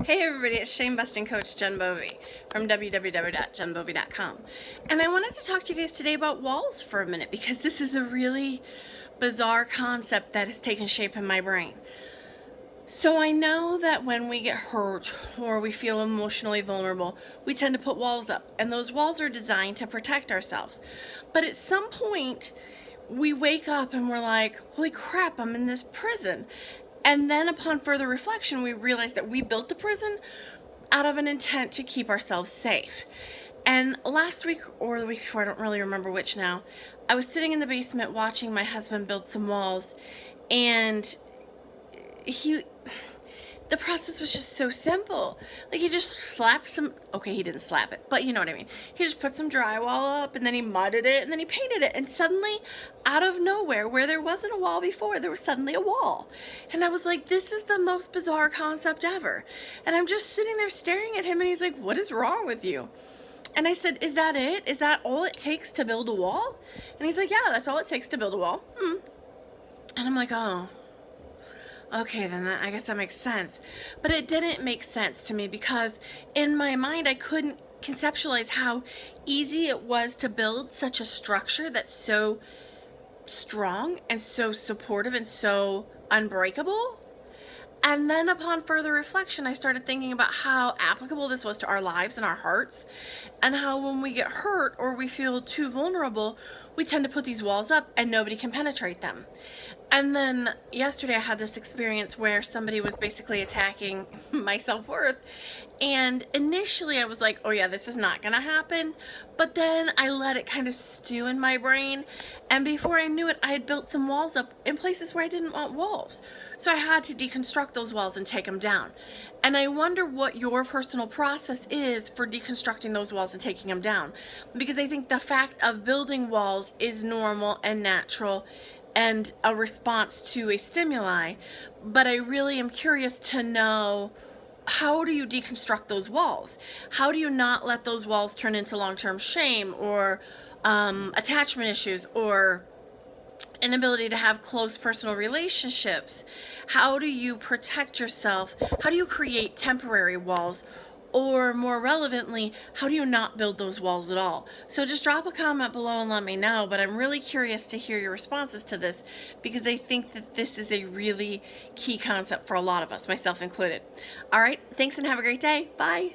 Hey everybody, it's shame busting coach Jen Bovey from www.jenbovey.com. And I wanted to talk to you guys today about walls for a minute because this is a really bizarre concept that has taken shape in my brain. So I know that when we get hurt or we feel emotionally vulnerable, we tend to put walls up, and those walls are designed to protect ourselves. But at some point, we wake up and we're like, holy crap, I'm in this prison. And then upon further reflection, we realize that we built the prison out of an intent to keep ourselves safe. And last week or the week before, I don't really remember which now, I was sitting in the basement watching my husband build some walls, and the process was just so simple. Like, he just slapped some, okay, he didn't slap it, but you know what I mean. He just put some drywall up, and then he mudded it, and then he painted it, and suddenly, out of nowhere, where there wasn't a wall before, there was suddenly a wall. And I was like, this is the most bizarre concept ever. And I'm just sitting there staring at him, and he's like, what is wrong with you? And I said, is that it? Is that all it takes to build a wall? And he's like, yeah, that's all it takes to build a wall. And I'm like, oh. Okay, then I guess that makes sense. But it didn't make sense to me because in my mind I couldn't conceptualize how easy it was to build such a structure that's so strong and so supportive and so unbreakable. And then upon further reflection, I started thinking about how applicable this was to our lives and our hearts, and how when we get hurt or we feel too vulnerable, we tend to put these walls up and nobody can penetrate them. And then yesterday I had this experience where somebody was basically attacking my self-worth, and initially I was like, oh yeah, this is not gonna happen. But then I let it kind of stew in my brain, and before I knew it, I had built some walls up in places where I didn't want walls. So I had to deconstruct those walls and take them down. And I wonder what your personal process is for deconstructing those walls and taking them down, because I think the fact of building walls is normal and natural and a response to a stimuli, but I really am curious to know, how do you deconstruct those walls? How do you not let those walls turn into long-term shame or attachment issues or inability to have close personal relationships? How do you protect yourself? How do you create temporary walls? Or more relevantly, how do you not build those walls at all? So just drop a comment below and let me know, but I'm really curious to hear your responses to this because I think that this is a really key concept for a lot of us, myself included. All right, thanks and have a great day. Bye.